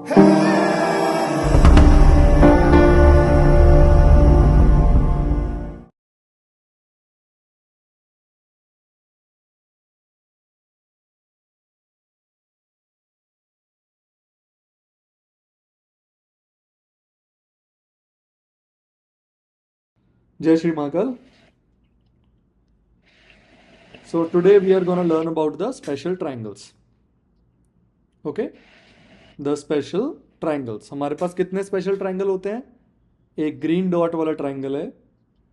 Jai Shri Mahakal. So today we are going to learn about the special triangles. Okay? The special triangles. हमारे पास कितने special triangle होते हैं? एक green dot वाला triangle है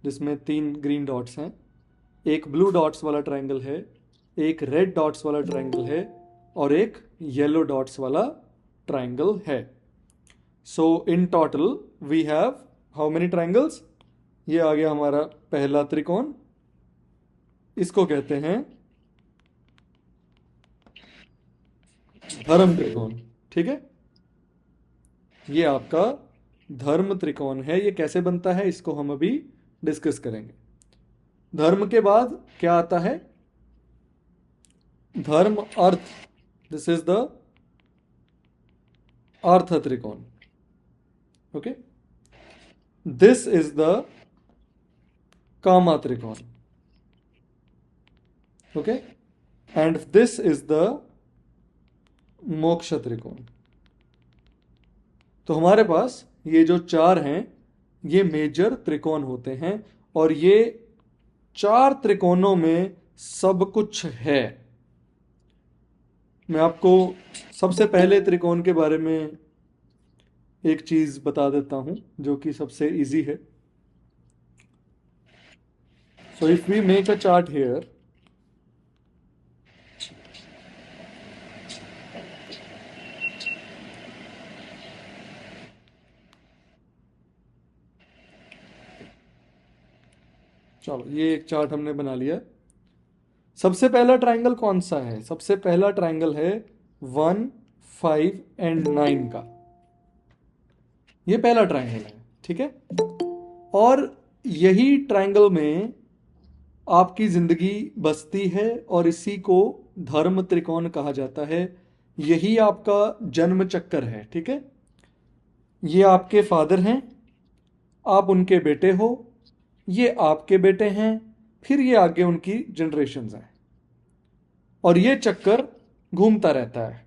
जिसमें 3 ग्रीन डॉट्स हैं, एक ब्लू डॉट्स वाला ट्राइंगल है, एक रेड डॉट्स वाला ट्राइंगल है और एक येलो डॉट्स वाला ट्राइंगल है. So in total we have how many triangles? ये आ गया हमारा पहला त्रिकोण, इसको कहते हैं धर्म त्रिकोण. ठीक है, ये आपका धर्म त्रिकोण है. ये कैसे बनता है इसको हम अभी डिस्कस करेंगे. धर्म के बाद क्या आता है? धर्म अर्थ. दिस इज द अर्थ त्रिकोण. ओके, दिस इज द कामा त्रिकोण. Okay, and this is the मोक्ष त्रिकोण. तो हमारे पास ये जो 4 हैं ये मेजर त्रिकोण होते हैं और ये 4 त्रिकोणों में सब कुछ है. मैं आपको सबसे पहले त्रिकोण के बारे में एक चीज बता देता हूं जो कि सबसे इजी है. So if we make a chart here, चलो ये एक चार्ट हमने बना लिया. सबसे पहला ट्राइंगल कौन सा है? सबसे पहला ट्राइंगल है 1, 5 एंड 9 का. ये पहला ट्राइंगल है. ठीक है, और यही ट्राइंगल में आपकी जिंदगी बसती है और इसी को धर्म त्रिकोण कहा जाता है. यही आपका जन्म चक्कर है. ठीक है, ये आपके फादर हैं, आप उनके बेटे हो, ये आपके बेटे हैं, फिर ये आगे उनकी जनरेशन्स हैं और ये चक्कर घूमता रहता है.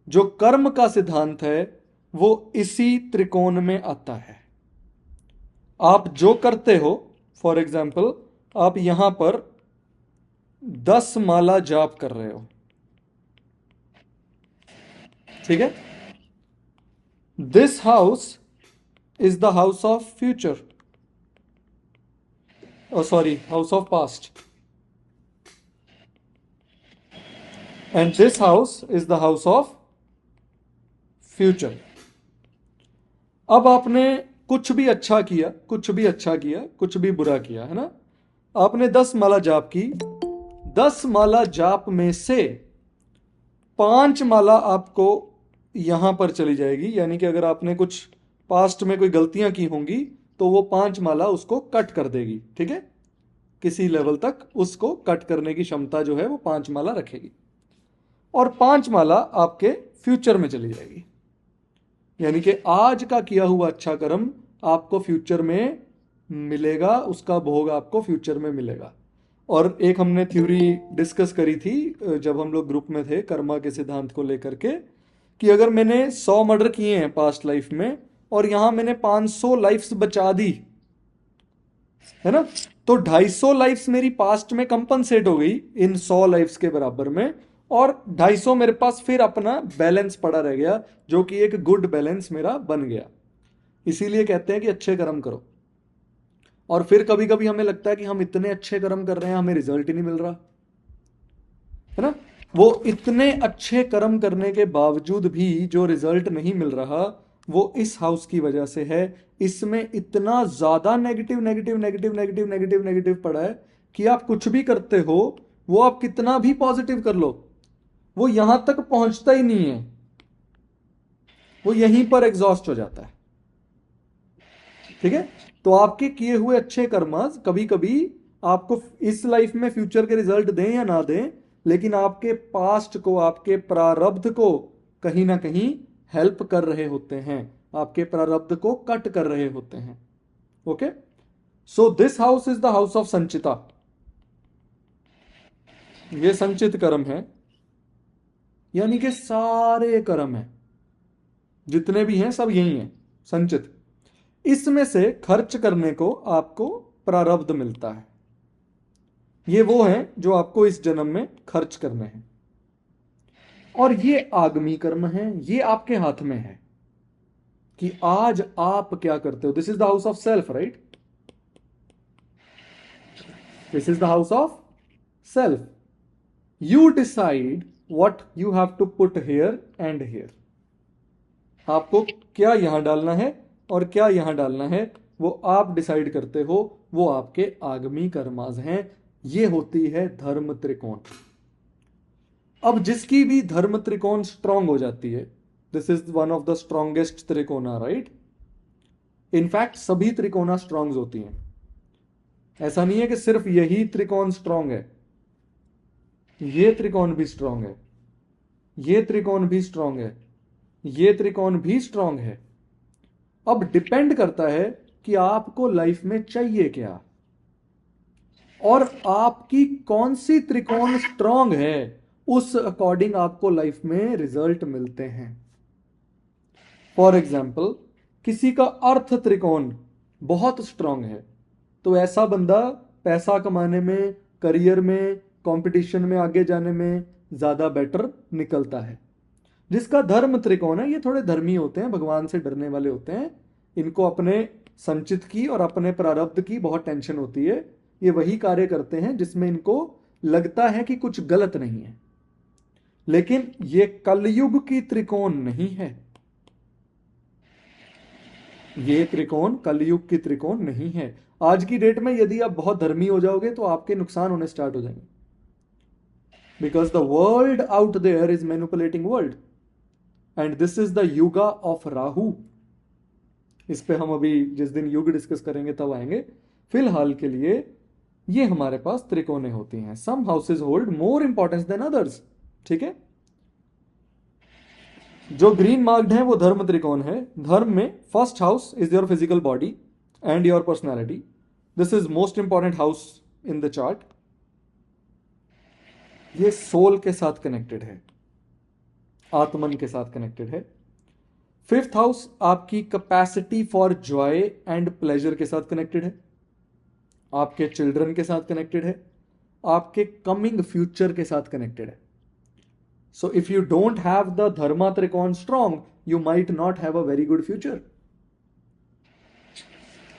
जो कर्म का सिद्धांत है वो इसी त्रिकोण में आता है. आप जो करते हो, फॉर एग्जाम्पल आप यहां पर 10 माला जाप कर रहे हो. ठीक है, this house is the house of future, sorry house of past, and this house is the house of future. अब आपने कुछ भी अच्छा किया, कुछ भी अच्छा किया, कुछ भी बुरा किया, है ना. आपने 10 माला जाप की. 10 माला जाप में से 5 माला आपको यहां पर चली जाएगी. यानी कि अगर आपने कुछ पास्ट में कोई गलतियां की होंगी तो वो 5 माला उसको कट कर देगी. ठीक है, किसी लेवल तक उसको कट करने की क्षमता जो है वो 5 माला रखेगी और 5 माला आपके फ्यूचर में चली जाएगी. यानी कि आज का किया हुआ अच्छा कर्म आपको फ्यूचर में मिलेगा, उसका भोग आपको फ्यूचर में मिलेगा. और एक हमने थ्योरी डिस्कस करी थी जब हम लोग ग्रुप में थे कर्मा के सिद्धांत को लेकर के, कि अगर मैंने 100 मर्डर किए हैं पास्ट लाइफ में और यहां मैंने 500 लाइफ्स बचा दी, है ना, तो 250 लाइफ्स मेरी पास्ट में कंपनसेट हो गई इन 100 लाइफ्स के बराबर में, और 250 मेरे पास फिर अपना बैलेंस पड़ा रह गया जो कि एक गुड बैलेंस मेरा बन गया. इसीलिए कहते हैं कि अच्छे कर्म करो. और फिर कभी कभी हमें लगता है कि हम इतने अच्छे कर्म कर रहे हैं, हमें रिजल्ट ही नहीं मिल रहा, है ना. वो इतने अच्छे कर्म करने के बावजूद भी जो रिजल्ट नहीं मिल रहा वो इस हाउस की वजह से है. इसमें इतना ज्यादा negative negative negative negative negative negative पड़ा है कि आप कुछ भी करते हो, वो आप कितना भी पॉजिटिव कर लो, वो यहां तक पहुंचता ही नहीं है, वो यहीं पर एग्जॉस्ट हो जाता है. ठीक है, तो आपके किए हुए अच्छे कर्मस कभी कभी आपको इस लाइफ में फ्यूचर के रिजल्ट दें या ना दें, लेकिन आपके पास्ट को, आपके प्रारब्ध को कहीं ना कहीं हेल्प कर रहे होते हैं, आपके प्रारब्ध को कट कर रहे होते हैं। Okay, so this house is the house of संचिता। ये संचित कर्म है, यानी कि सारे कर्म हैं, जितने भी हैं सब यही हैं, संचित। इसमें से खर्च करने को आपको प्रारब्ध मिलता है। ये वो है जो आपको इस जन्म में खर्च करने हैं, और ये आगमी कर्म है, ये आपके हाथ में है कि आज आप क्या करते हो। This is the house of self, right? This is the house of self. You decide what you have to put here and here। आपको क्या यहां डालना है और क्या यहां डालना है, वो आप डिसाइड करते हो, वो आपके आगमी कर्माज हैं। ये होती है धर्म त्रिकोण। अब जिसकी भी धर्म त्रिकोण स्ट्रांग हो जाती है, this is one of the strongest trikona, right? In fact सभी त्रिकोणा स्ट्रांग होती हैं, ऐसा नहीं है कि सिर्फ यही त्रिकोण स्ट्रांग है, ये त्रिकोण भी स्ट्रांग है, ये त्रिकोण भी स्ट्रांग है, ये त्रिकोण भी स्ट्रांग है। अब डिपेंड करता है कि आपको लाइफ में चाहिए क्या, और आपकी कौन सी त्रिकोण स्ट्रांग है, उस अकॉर्डिंग आपको लाइफ में रिजल्ट मिलते हैं। फॉर एग्जाम्पल, किसी का अर्थ त्रिकोण बहुत स्ट्रांग है, तो ऐसा बंदा पैसा कमाने में, करियर में, कंपटीशन में आगे जाने में ज्यादा बेटर निकलता है। जिसका धर्म त्रिकोण है, ये थोड़े धर्मी होते हैं, भगवान से डरने वाले होते हैं, इनको अपने संचित की और अपने प्रारब्ध की बहुत टेंशन होती है। ये वही कार्य करते हैं जिसमें इनको लगता है कि कुछ गलत नहीं है, लेकिन ये कलयुग की त्रिकोण नहीं है। ये त्रिकोण कलयुग की त्रिकोण नहीं है। आज की डेट में यदि आप बहुत धर्मी हो जाओगे तो आपके नुकसान होने स्टार्ट हो जाएंगे, because the world out there is manipulating world, and this is the yuga of Rahu. इस पे हम अभी जिस दिन युग डिस्कस करेंगे तब आएंगे। फिलहाल के लिए ये हमारे पास त्रिकोणे होती हैं। Some houses hold more importance than others, ठीक है? जो ग्रीन मार्क्ड है वो धर्म त्रिकोण है। धर्म में first house is your physical body and your personality. This is most important house in the chart. ये सोल के साथ कनेक्टेड है, आत्मन के साथ कनेक्टेड है। फिफ्थ हाउस आपकी capacity for Joy and pleasure के साथ कनेक्टेड है, आपके चिल्ड्रन के साथ कनेक्टेड है, आपके कमिंग फ्यूचर के साथ कनेक्टेड है। So if you don't have the dharma trikona strong, you might not have a very good future.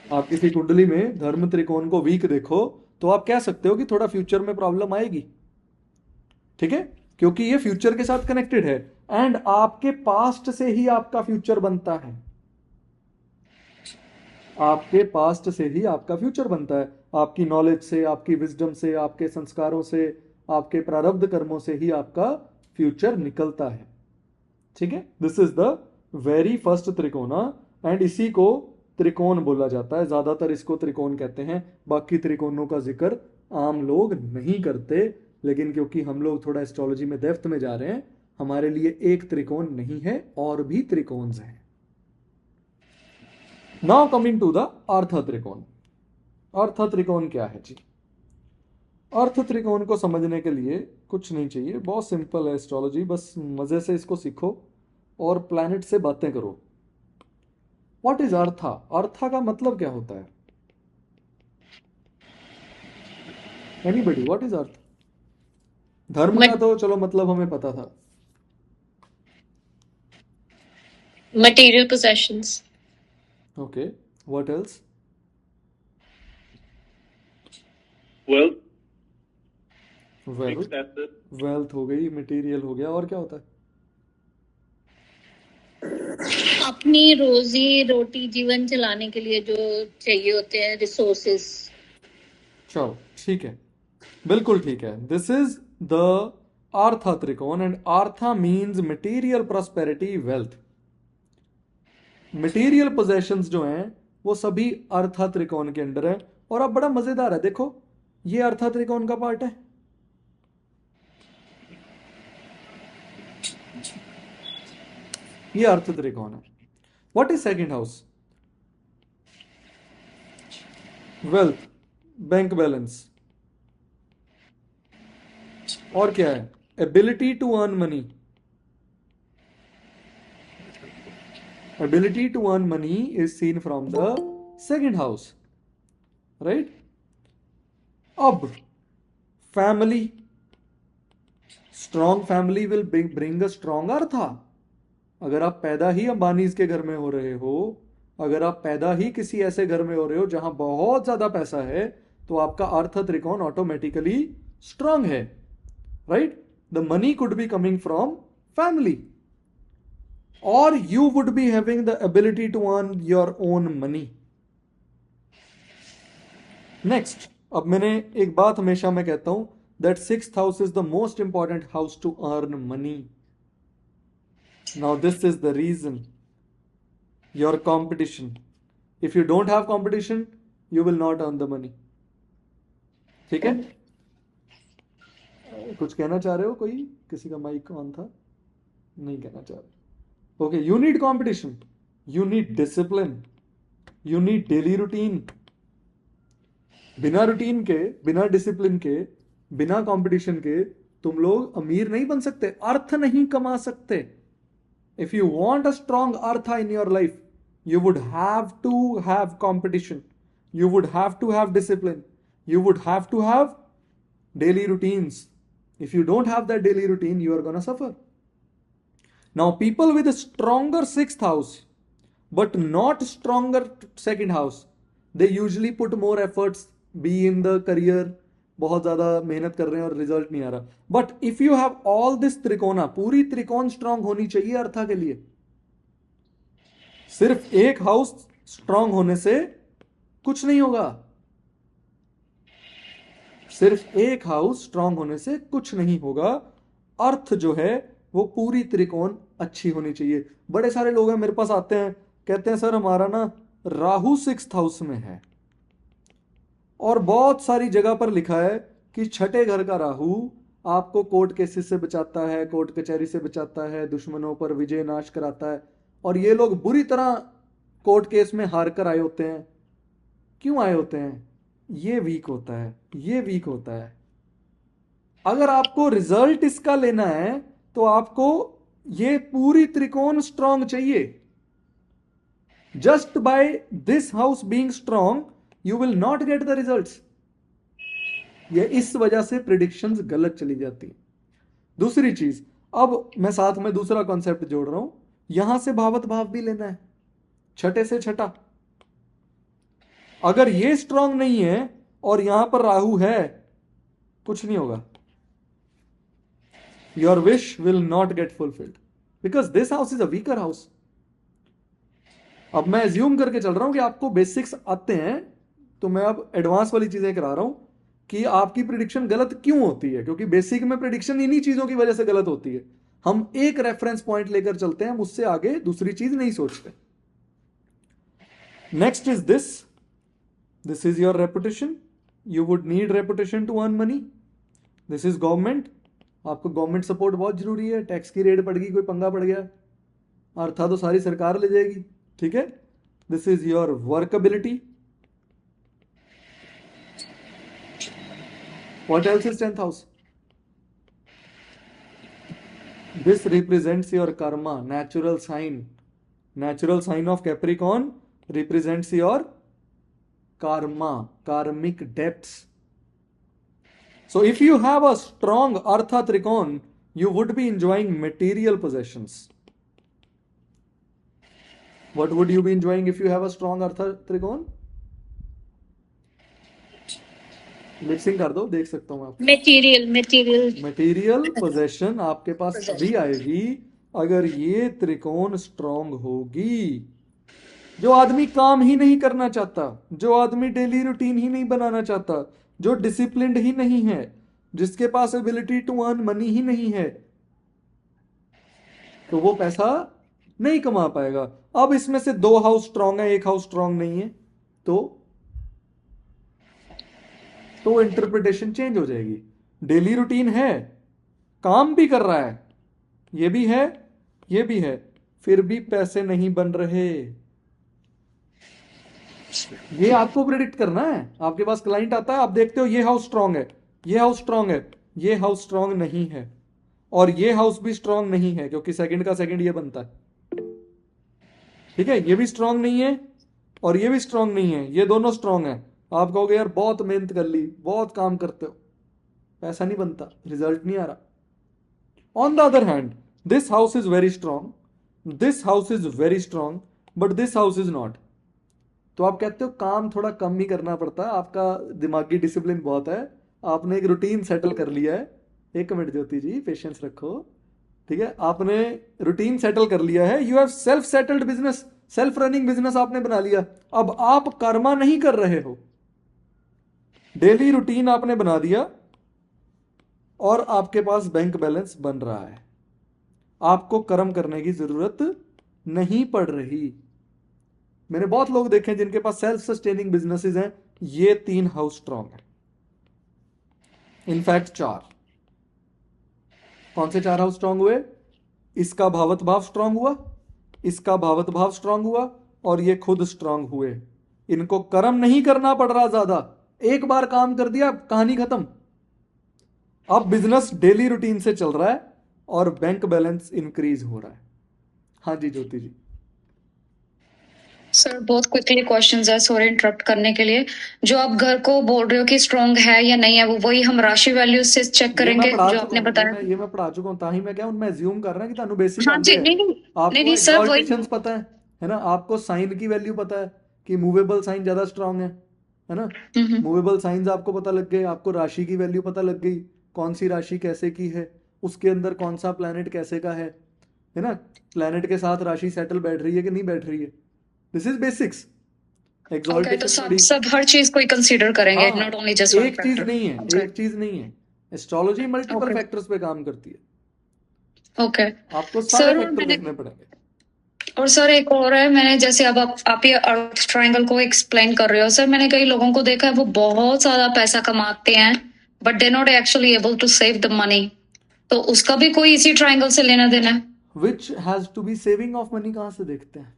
आप किसी कुंडली में धर्म त्रिकोण को वीक देखो तो आप कह सकते हो कि थोड़ा फ्यूचर में प्रॉब्लम आएगी, ठीक है? क्योंकि ये फ्यूचर के साथ कनेक्टेड है, एंड आपके पास्ट से ही आपका फ्यूचर बनता है। आपके पास्ट से ही आपका फ्यूचर बनता है, आपकी नॉलेज से, आपकी विजडम से, आपके संस्कारों से, आपके प्रारब्ध कर्मों से ही आपका फ्यूचर निकलता है, ठीक है? This is the very first trikona, and इसी को त्रिकोण बोला जाता है। ज्यादातर इसको त्रिकोण कहते हैं, बाकी त्रिकोणों का जिक्र आम लोग नहीं करते, लेकिन क्योंकि हम लोग थोड़ा एस्ट्रोलॉजी में डेप्थ में जा रहे हैं, हमारे लिए एक त्रिकोण नहीं है, और भी त्रिकोण हैं। Now coming to the artha trikona. अर्थ त्रिकोण क्या है जी? अर्थ त्रिकोण को समझने के लिए कुछ नहीं चाहिए, बहुत सिंपल है एस्ट्रोलॉजी, बस मजे से इसको सीखो और प्लैनेट से बातें करो। व्हाट इज अर्था? अर्था का मतलब क्या होता है? Anybody, what is earth? धर्म का तो चलो मतलब हमें पता था। Material possessions. Okay, what else? Wealth, wealth, fixed assets, wealth हो गई, मटेरियल हो गया, और क्या होता है? अपनी रोजी रोटी जीवन चलाने के लिए जो चाहिए होते हैं रिसोर्सेस। चलो ठीक है, बिल्कुल ठीक है। This is the artha trikona, and artha means material prosperity, wealth. Material possessions जो हैं वो सभी अर्था त्रिकोण के अंडर है। और अब बड़ा मजेदार है, देखो ये अर्था त्रिकोण का पार्ट है, ये अर्थ त्रिकोण है. What is second house? Wealth, bank balance. और क्या है? Ability to earn money. Ability to earn money is seen from the second house, right? अब family, strong family will bring a strong artha. अगर आप पैदा ही अंबानीज के घर में हो रहे हो, अगर आप पैदा ही किसी ऐसे घर में हो रहे हो जहां बहुत ज्यादा पैसा है, तो आपका अर्थ त्रिकोण ऑटोमेटिकली स्ट्रांग है, right? The money could be coming from family, or you would be having the ability to earn your own money. Next, अब मैंने एक बात हमेशा मैं कहता हूं that sixth house is the most important house to earn money. Now this is the reason. Your competition. If you don't have competition, you will not earn the money. ठीक है? कुछ कहना चाह रहे हो? कोई किसी का माइक ऑन था? नहीं कहना चाह रहे. Okay, you need competition, you need discipline, you need daily routine. बिना रूटीन के, बिना डिसिप्लिन के, बिना कंपटीशन के तुम लोग अमीर नहीं बन सकते, अर्थ नहीं कमा सकते. If you want a strong artha in your life, you would have to have competition, you would have to have discipline, you would have to have daily routines. If you don't have that daily routine, you are gonna suffer. Now, people with a stronger sixth house, but not stronger second house, they usually put more efforts, be in the career, बहुत ज़्यादा मेहनत कर रहे हैं और result नहीं आ रहा. But if you have all this trikona, पूरी त्रिकोण स्ट्रांग होनी चाहिए अर्था के लिए. सिर्फ एक हाउस स्ट्रांग होने से कुछ नहीं होगा. सिर्फ एक हाउस स्ट्रांग होने से कुछ नहीं होगा. अर्थ जो है वो पूरी त्रिकोण अच्छी होनी चाहिए. बड़े सारे लोग हैं मेरे पास आते हैं, कहते हैं सर हमारा ना राहु सिक्स्थ हाउस में है, और बहुत सारी जगह पर लिखा है कि छठे घर का राहु आपको कोर्ट केसेस से बचाता है, कोर्ट कचहरी से बचाता है, दुश्मनों पर विजय नाश कराता है. और ये लोग बुरी तरह कोर्ट केस में हार कर आए होते हैं. क्यों आए होते हैं? ये वीक होता है, ये वीक होता है. अगर आपको रिजल्ट इसका लेना है तो आपको ये पूरी त्रिकोण स्ट्रांग चाहिए. Just by this house being strong you will not get the results. ये इस वजह से प्रिडिक्शंस गलत चली जाती है. दूसरी चीज, अब मैं साथ में दूसरा कॉन्सेप्ट जोड़ रहा हूं. यहां से भावत भाव भी लेना है, छठे से छठा. अगर ये स्ट्रांग नहीं है और यहां पर राहु है, कुछ नहीं होगा. Your wish will not get fulfilled because this house is a weaker house. अब मैं एज्यूम करके चल रहा हूं कि आपको बेसिक्स आते हैं, तो मैं अब एडवांस वाली चीजें करा रहा हूं कि आपकी प्रिडिक्शन गलत क्यों होती है, क्योंकि बेसिक में प्रिडिक्शन इन्हीं चीजों की वजह से गलत होती है. हम एक रेफरेंस पॉइंट लेकर चलते हैं, उससे आगे दूसरी चीज नहीं सोचते. Next is this is your reputation. You would need reputation to earn money. This is government. आपको गवर्नमेंट सपोर्ट बहुत जरूरी है. टैक्स की रेड पड़ गई, कोई पंगा पड़ गया, अर्थात तो सारी सरकार ले जाएगी. ठीक है. This is your workability. What else is 10th house? This represents your karma, natural sign. Natural sign of Capricorn represents your karma, karmic debts. So if you have a strong Artha Trikon, you would be enjoying material possessions. What would you be enjoying if you have a strong Artha Trikon? Mixing कर दो, देख सकता हूँ आप. Material possession आपके पास तभी आएगी अगर ये त्रिकोण स्ट्रांग होगी. जो आदमी काम ही नहीं करना चाहता, जो आदमी डेली रूटीन ही नहीं बनाना चाहता, जो डिसिप्लिन्ड ही नहीं है, जिसके पास एबिलिटी टू अर्न मनी ही नहीं है, तो वो पैसा नहीं कमा पाएगा. अब इसमें से 2 हाउस स्ट्रांग है, 1 हाउस स्ट्रांग नहीं है, तो इंटरप्रिटेशन चेंज हो जाएगी. डेली रूटीन है, काम भी कर रहा है, ये भी है, ये भी है, फिर भी पैसे नहीं बन रहे। ये आपको प्रेडिक्ट करना है। आपके पास क्लाइंट आता है, आप देखते हो ये हाउस स्ट्रांग है, ये हाउस स्ट्रांग है, ये हाउस स्ट्रांग नहीं है, और ये हाउस भी स्ट्रांग नहीं है, क्योंकि सेकंड का सेकंड ये बनता है। ठीक है, ये भी स्ट्रांग नहीं है और ये भी स्ट्रांग नहीं है, ये दोनों स्ट्रांग है। आप कहोगे यार बहुत मेहनत कर ली, बहुत काम करते हो, पैसा नहीं बनता, रिजल्ट नहीं आ रहा। On the other hand, this house is very strong, this house is very strong, but this house is not. तो आप कहते हो काम थोड़ा कम ही करना पड़ता है, आपका दिमागी डिसिप्लिन बहुत है, आपने एक रूटीन सेटल कर लिया है। एक मिनट ज्योति जी, पेशेंस रखो। ठीक है, आपने रूटीन सेटल कर लिया है, you have self settled business, self running business आपने बना लिया। अब आप कर्मा नहीं कर रहे हो, डेली रूटीन आपने बना दिया और आपके पास बैंक बैलेंस बन रहा है, आपको कर्म करने की जरूरत नहीं पड़ रही। मैंने बहुत लोग देखे जिनके पास सेल्फ सस्टेनिंग बिजनेसेस हैं, ये 3 हाउस स्ट्रांग है, इनफैक्ट 4। कौन से 4 हाउस स्ट्रांग हुए? इसका भावत भाव स्ट्रांग हुआ, इसका भावत भाव स्ट्रांग हुआ, और ये खुद स्ट्रांग हुए। इनको कर्म नहीं करना पड़ रहा ज्यादा, एक बार काम कर दिया, कहानी खत्म। अब बिजनेस डेली रूटीन से चल रहा है और बैंक बैलेंस इंक्रीज हो रहा है। हाँ जी ज्योति जी। सर बहुत क्विकली क्वेश्चंस है, सॉरी इंटरप्ट करने के लिए। जो आप घर को बोल रहे हो कि स्ट्रांग है या नहीं है, वो वही हम राशि वैल्यू से चेक करेंगे जो आपने बताया। ये मैं पढ़ा चुका हूं, ताही मैं क्या उनमें एज्यूम कर रहा है कि तानु बेसिक हाँ जी, नहीं नहीं आपको नहीं सर, वही एक्सॉल्टेशंस पता है ना, आपको साइन की वैल्यू पता है कि मूवेबल साइन ज्यादा स्ट्रांग है ना। मूवेबल साइंस आपको पता लग गए, आपको राशि की वैल्यू पता लग गई, कौन सी राशि कैसे की है, उसके अंदर कौन सा प्लैनेट कैसे का है ना, प्लैनेट के साथ राशि सेटल बैठ रही है कि नहीं बैठ रही है। This is basics. Okay, तो सब हर चीज को कंसीडर करेंगे, नॉट ओनली जस्ट वन एक चीज फैक्टर। नहीं है, एक चीज नहीं है। एस्ट्रोलॉजी मल्टीपल फैक्टर्स पे काम करती है। ओके, आपको सारे फैक्टर देखने पड़ेंगे। और सर एक और है, मैंने जैसे अब आप ये अर्थ ट्रायंगल को एक्सप्लेन कर रहे हो सर, मैंने कई लोगों को देखा है वो बहुत ज्यादा पैसा कमाते हैं but they not actually able to save the money, तो उसका भी कोई इसी ट्रायंगल से लेना देना है? Which has to be saving of money कहाँ से देखते हैं?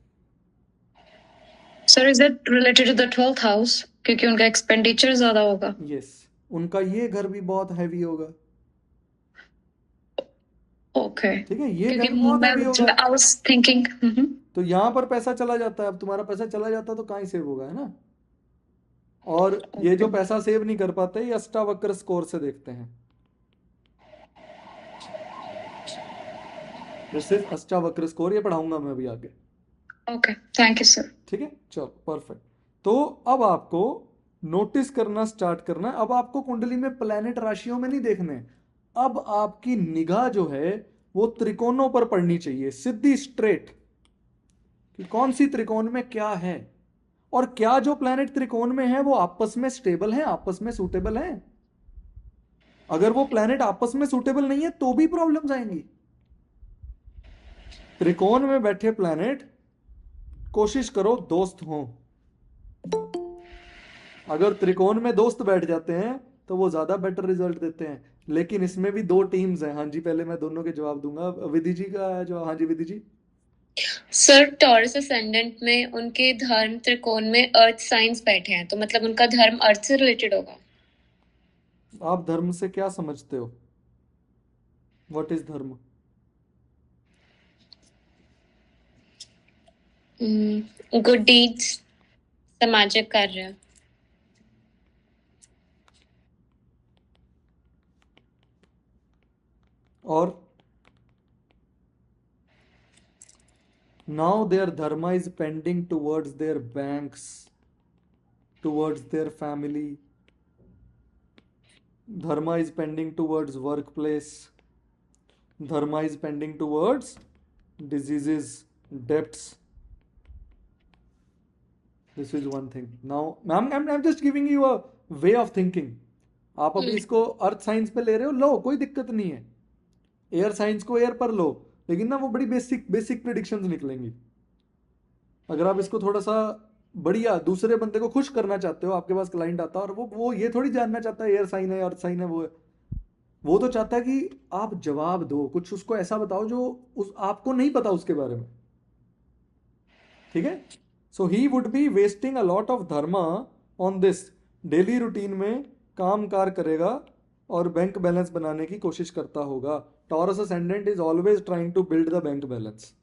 Sir is it related to the 12th house, क्योंकि उनका एक्सपेंडिचर ज्यादा होगा। यस, उनका ये घर भी बहुत हैवी होगा। ओके, ठीक है, ये घर बहुत हैवी होगा। आई वाज थिंकिंग तो यहाँ पर पैसा चला जाता है, अब तुम्हारा पैसा चला जाता तो कहाँ ही सेव होगा, है ना। और ये जो पैसा सेव नहीं कर पाते, ये अष्टावक्र स्कोर से देखते हैं। सिर्फ अष्टावक्र स्कोर, ये पढ़ाऊंगा मैं अभी आगे। Okay, thank you sir. ठीक है, चलो परफेक्ट। तो अब आपको नोटिस करना स्टार्ट करना है। अब आपको कुंडली में प्लैनेट राशियों में नहीं देखने, अब आपकी निगाह जो है वो त्रिकोणों पर पड़नी चाहिए, सीधी स्ट्रेट, कि कौन सी त्रिकोण में क्या है, और क्या जो प्लैनेट त्रिकोण में है वो आपस में स्टेबल है, आपस में सूटेबल है। अगर वो प्लैनेट आपस में सूटेबल नहीं है तो भी प्रॉब्लम्स आएंगी। त्रिकोण में बैठे प्लैनेट कोशिश करो दोस्त हो, अगर त्रिकोण में दोस्त बैठ जाते हैं तो वो ज्यादा बेटर रिजल्ट देते हैं। लेकिन इसमें भी 2 टीम्स हैं। हाँ जी, पहले मैं दोनों के जवाब दूंगा। विधि जी का जो, हाँ जी विधि जी। सर टॉरस असेंडेंट में उनके धर्म त्रिकोण में अर्थ साइंस बैठे हैं, तो मतलब उनका धर्म अर्थ से रिलेटेड होगा। आप धर्म से क्या समझते हो? व्हाट इज धर्म? गुड डीड्स, सामाजिक कार्य। और now their dharma is pending towards their banks, towards their family. Dharma is pending towards workplace. Dharma is pending towards diseases, debts. This is one thing. Now I'm just giving you a way of thinking. आप अभी इसको earth science पे ले रहे हो, लो कोई दिक्कत नहीं है। एयर साइंस को एयर पर लो, लेकिन ना वो बड़ी बेसिक प्रिडिक्शंस निकलेंगी। अगर आप इसको थोड़ा सा बढ़िया दूसरे बंदे को खुश करना चाहते हो, आपके पास क्लाइंट आता है और वो ये थोड़ी जानना चाहता है एयर साइन है अर्थ साइन है, वो तो चाहता है कि आप जवाब दो, कुछ उसको ऐसा बताओ जो आपको नहीं पता उसके बारे में। ठीक है. So he would be wasting a lot of dharma on this. Daily routine में काम कार करेगा और बैंक बैलेंस बनाने की कोशिश करता होगा. Taurus ascendant is always trying to build the bank balance.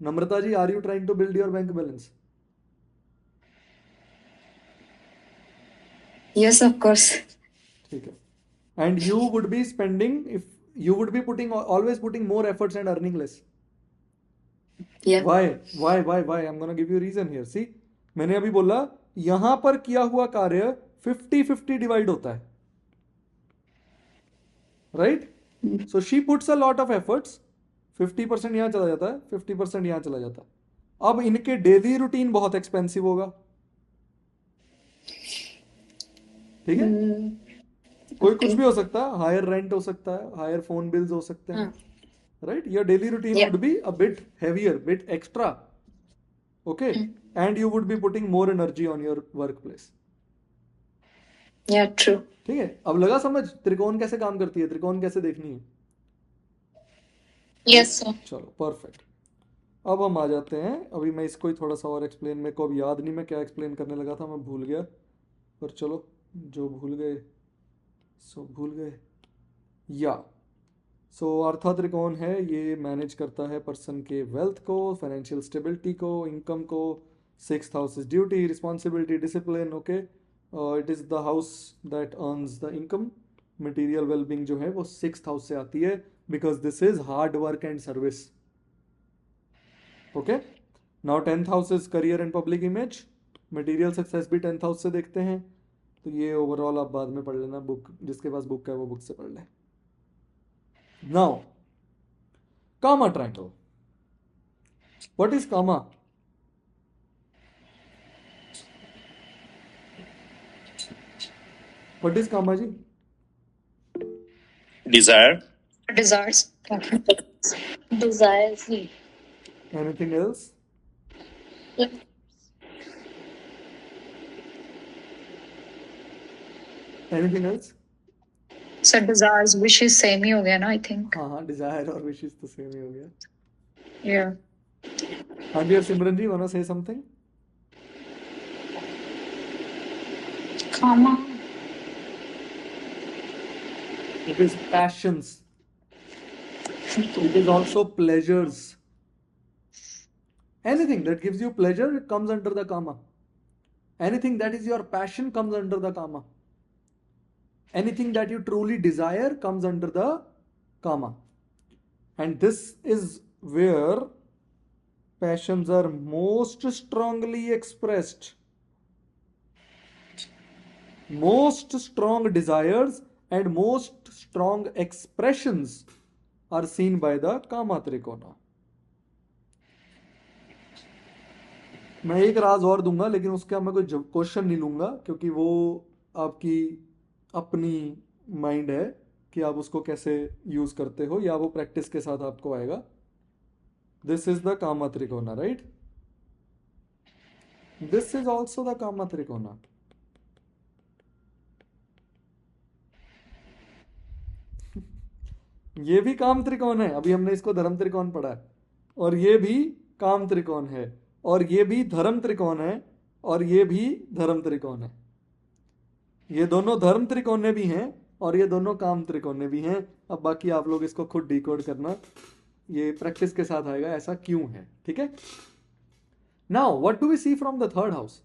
Namrata ji, are you trying to build your bank balance? Yes, of course. ठीक है. And you would be spending, if you would be putting always putting more efforts and earning less. Yeah. Why? I'm gonna give you reason here. See, मैंने अभी बोला यहां पर किया हुआ कार्य 50-50 डिवाइड होता है, right? So she puts a lot of efforts. 50% यहां चला जाता है, 50% यहां चला जाता है. अब इनके डेली रूटीन बहुत एक्सपेंसिव होगा, ठीक है? कोई कुछ भी हो सकता है. हायर रेंट हो सकता है, हायर फोन बिल्स हो सकते हैं, right? Your daily routine Yeah. would be a bit heavier, bit extra, okay? And you would be putting more energy on your workplace. Yeah, true. ठीक है. अब लगा समझ त्रिकोण कैसे काम करती है, त्रिकोण कैसे देखनी है? Yes sir. चलो परफेक्ट. अब हम आ जाते हैं. अभी मैं इसको ही थोड़ा सा और एक्सप्लेन, मेरे को अब याद नहीं मैं क्या एक्सप्लेन करने लगा था, मैं भूल गया. पर चलो, जो भूल गए सो भूल गए. या सो अर्था त्रिकोण है, ये मैनेज करता है पर्सन के वेल्थ को, फाइनेंशियल स्टेबिलिटी को, इनकम को. 6th house is duty, responsibility, discipline. Okay, it is the house that earns the income. Material wellbeing जो है वो 6th हाउस से आती है, because this is hard work and service. Okay. Now 10th house is career and public image. Material success भी 10th house से देखते हैं. तो ये ओवरऑल आप बाद में पढ़ लेना, बुक जिसके पास बुक है वो बुक से पढ़ ले. Now, Kama triangle. What is Kama? What is Kama ji? Desire. Desires. Desires. Anything else? Anything else? So desires, wishes same ही हो गया ना, I think. हाँ, desire और wishes तो same ही हो गया. Yeah. हाँ जी, सिमरन जी, wanna say something? Comma. It is passions. It is also pleasures. Anything that gives you pleasure, it comes under the Kama. Anything that is your passion comes under the Kama. Anything that you truly desire comes under the Kama. And this is where passions are most strongly expressed. Most strong desires and most strong expressions are seen by the Kama Trikona. मैं एक राज और दूंगा, लेकिन उसका मैं कोई question नहीं लूंगा, क्योंकि वो आपकी अपनी माइंड है कि आप उसको कैसे यूज करते हो, या वो प्रैक्टिस के साथ आपको आएगा. This is the kama trikona, right? This is also the kama trikona. ये भी काम त्रिकोण है. अभी हमने इसको धर्म त्रिकोण पढ़ा है, और ये भी काम त्रिकोण है, और ये भी धर्म त्रिकोण है, और ये भी धर्म त्रिकोण है. ये दोनों धर्म त्रिकोणे भी हैं और ये दोनों काम त्रिकोणे भी हैं. अब बाकी आप लोग इसको खुद डिकोड करना, ये प्रैक्टिस के साथ आएगा ऐसा क्यों है. ठीक है. Now what do we see from the 3rd house?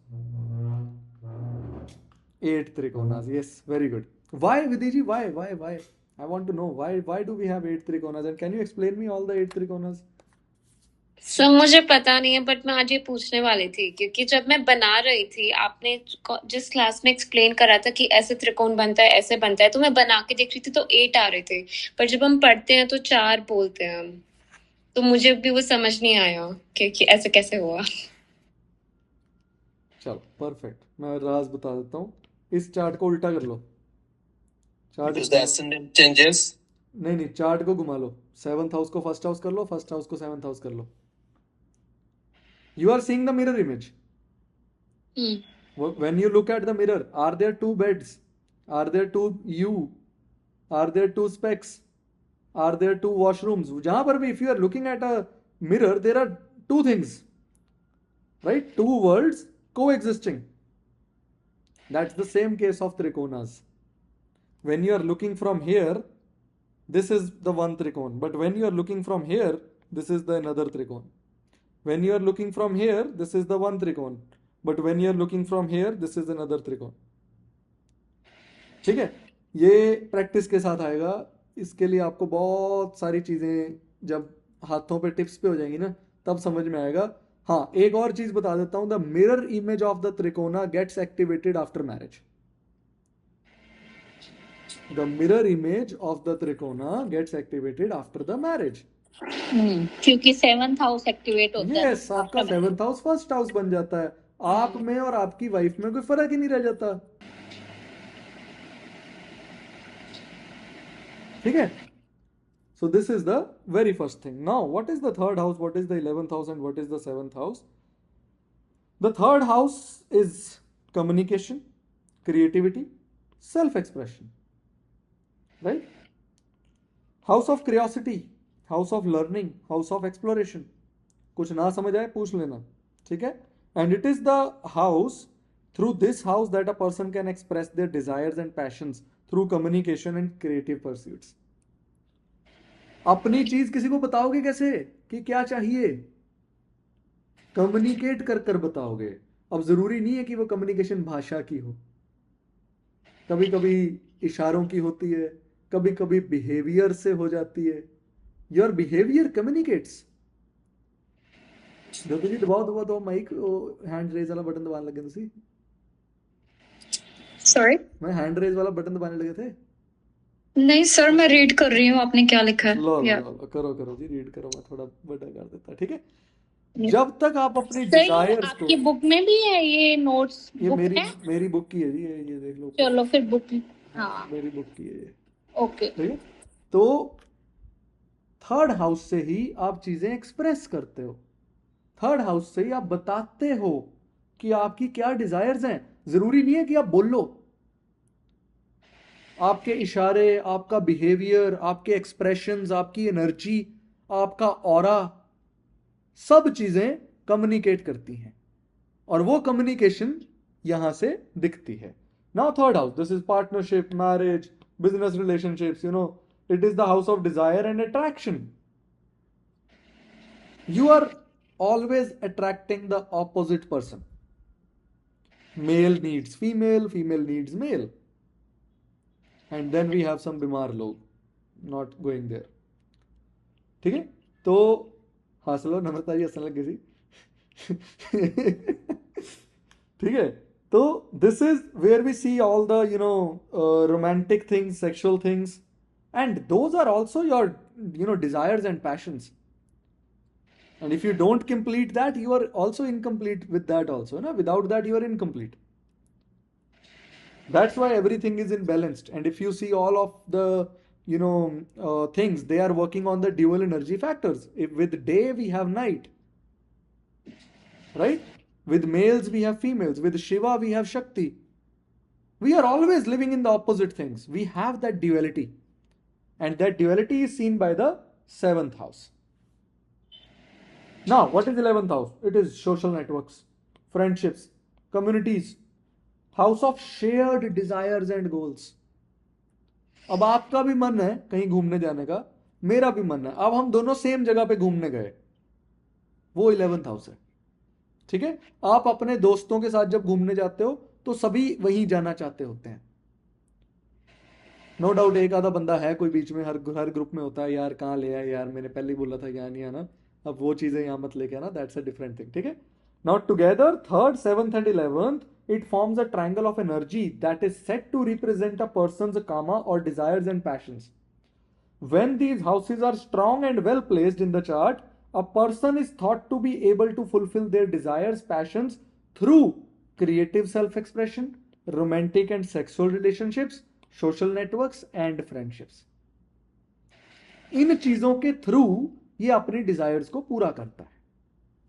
8 trikonas. Yes, very good. Why Vidhi ji? Why? I want to know why do we have 8 trikonas, and can you explain me all the 8 trikonas? Sir मुझे पता नहीं है, बट मैं आज ये पूछने वाली थी, क्योंकि जब मैं बना रही थी, आपने जिस क्लास में एक्सप्लेन करा था कि ऐसे त्रिकोण बनता है, ऐसे बनता है, तो मैं बना के देख रही थी तो 8 आ रहे थे, पर जब हम पढ़ते हैं तो 4 बोलते हैं हम. तो मुझे भी वो समझ नहीं आया कि ऐसे कैसे हुआ. चलो परफेक्ट. मैं राज बता देता हूँ. इस चार्ट को उल्टा कर लो. Chart Because the ascendant changes. नहीं, चार्ट को घुमा लो. 7th हाउस को 1st हाउस कर लो, 1st हाउस को 7th हाउस कर लो. You are seeing the mirror image. When you look at the mirror, are there 2 beds? Are there 2 you? Are there 2 specs? Are there 2 washrooms? जहां पर भी if you are looking at a mirror, there are 2 things. right? Two worlds coexisting. That's the same case of triconas. When you are looking from here, this is the one tricon, but when you are looking from here, this is the another tricon. When you are looking from here, this is the one tricon, but when you are looking from here, this is another tricon. ठीक है, ये practice के साथ आएगा. इसके लिए आपको बहुत सारी चीजें जब हाथों पे टिप्स पे हो जाएंगी ना, तब समझ में आएगा. हाँ, एक और चीज बता देता हूं. The mirror image of the trikona gets activated after marriage. The mirror image of the trikona gets activated after the marriage. क्योंकि 7th हाउस एक्टिवेट होता है. Yes, आपका 7th हाउस फर्स्ट हाउस बन जाता है. आप में और आपकी वाइफ में कोई फर्क ही नहीं रह जाता. ठीक है. So this is the very first thing. Now, what is the third house? What is the 11th house? And what is the 7th house? The third house is communication, creativity, self-expression. Right? House of curiosity, house of learning, house of exploration. कुछ ना समझ आए पूछ लेना. ठीक है. And it is the house, through this house, that a person can express their desires and passions through communication and creative pursuits. अपनी चीज किसी को बताओगे कैसे कि क्या चाहिए? कम्युनिकेट कर कर बताओगे. अब जरूरी नहीं है कि वो कम्युनिकेशन भाषा की हो. कभी कभी इशारों की होती है, कभी कभी बिहेवियर से हो जाती है. Your behaviour communicates. Jyoti ji दबाओ दो माइक, हैंड रेज वाला बटन दबाने लगे तुसी. सॉरी, मैं हैंड रेज वाला बटन दबाने लगे थे. नहीं सर, मैं रीड कर रही हूँ आपने क्या लिखा है. लो या करो जी, रीड करो. मैं थोड़ा बड़ा कर देता. ठीक है. Yeah. जब तक आप अपनी सर ये डिजायर्स को, आपकी बुक में भी है ये नोट्स ये बुक मेरी है. मेरी बुक की है जी, ये देख लो. चलो फिर बुक. हाँ मेरी बुक की है ये. ओके. ठीक है. तो थर्ड हाउस से ही आप चीजें एक्सप्रेस करते हो. थर्ड हाउस से ही आप बताते हो कि आपकी क्या डिजायर्स हैं. जरूरी नहीं है कि आप बोलो. आपके इशारे, आपका बिहेवियर, आपके एक्सप्रेशंस, आपकी एनर्जी, आपका ऑरा, सब चीजें कम्युनिकेट करती हैं. और वो कम्युनिकेशन यहां से दिखती है. Now third house, this is partnership, marriage, business relationships. It is the house of desire and attraction. You are always attracting the opposite person. Male needs female, female needs male. And then we have some bimar log. Not going there. ठीक है. तो हंस लो, नम्रता जी हंसने लग गई थी. ठीक है. So this is where we see all the romantic things, sexual things, and those are also your desires and passions. And if you don't complete that, you are also incomplete with that also. No? Without that, you are incomplete. That's why everything is imbalanced. And if you see all of the things, they are working on the dual energy factors. If with day we have night, right? With males we have females. With Shiva we have Shakti. We are always living in the opposite things. We have that duality. And that duality is seen by the 7th house. Now, what is 11th house? It is social networks, friendships, communities, house of shared desires and goals. अब आपका भी मन है कहीं घूमने जाने का, मेरा भी मन है. अब हम दोनों सेम जगह पे घूमने गए, वो 11th हाउस है. ठीक है. आप अपने दोस्तों के साथ जब घूमने जाते हो तो सभी वहीं जाना चाहते होते हैं. नो डाउट एक आधा बंदा है कोई बीच में, हर ग्रुप में होता है, यार कहाँ ले आए यार, मैंने पहले ही बोला था यहाँ नहीं आना, अब वो चीजें यहाँ मत लेके आना. That's a different thing. ठीक है. Now together 3rd, 7th and 11th, it forms a triangle of energy that is said to represent a person's karma or desires and passions. When these houses are strong and well placed in the chart, a person is thought to be able to fulfill their desires, passions through creative self-expression, romantic and sexual relationships, social networks and friendships. इन चीजों के through ये अपनी desires को पूरा करता है.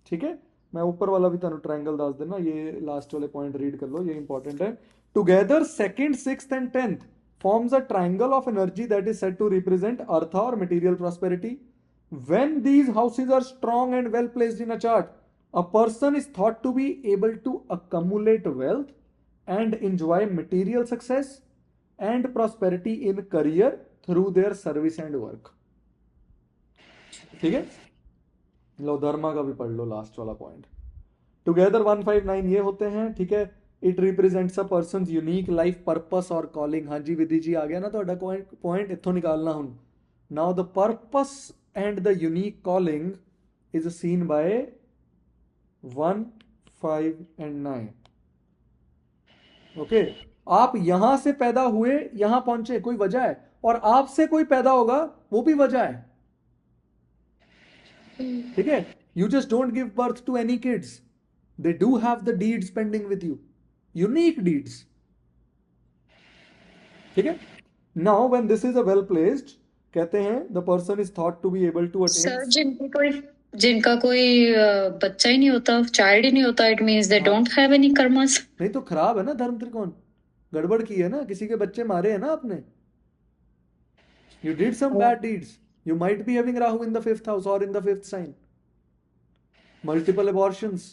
ठीक है. मैं ऊपर वाला भी तुहानू ट्रायंगल दस देना, ये लास्ट वाले पॉइंट रीड कर लो, ये इंपॉर्टेंट है. Together 2nd, 6th and 10th forms a triangle of energy that is said to represent earth or material prosperity. When these houses are strong and well placed in a chart, A person is thought to be able to accumulate wealth and enjoy material success and prosperity in career through their service and work. ठीक है, लो धर्मा का भी पढ़ लो last वाला point. Together 159 ये होते हैं. ठीक है, it represents a person unique life purpose और कॉलिंग. हाँ जी विधि जी आ गया ना ਤੁਹਾਡਾ पॉइंट इत्थों निकालना ਹੁਣ. Now the purpose and the unique calling is seen by 1, 5 and 9. Okay, आप यहां से पैदा हुए यहां पहुंचे, कोई वजह है, और आपसे कोई पैदा होगा वो भी वजह है. ठीक है, you just don't give birth to any kids, they do have the deeds pending with you, unique deeds. ठीक है, now when this is a well placed, कहते हैं the person is thought to be able to sir attain. जिनका कोई बच्चा ही नहीं होता, child ही नहीं होता, it means they don't have any karmas. नहीं तो खराब है ना धर्म त्रिकोण, गड़बड़ की है ना, किसी के बच्चे मारे हैं ना आपने. You did some bad deeds, you might be having Rahu in the 5th house और in the 5th sign. Multiple abortions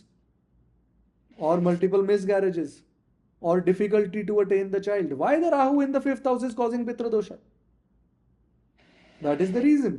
और multiple miscarriages or difficulty to attain the child. Why the Rahu in the 5th house is causing Pitra dosha? That is the reason.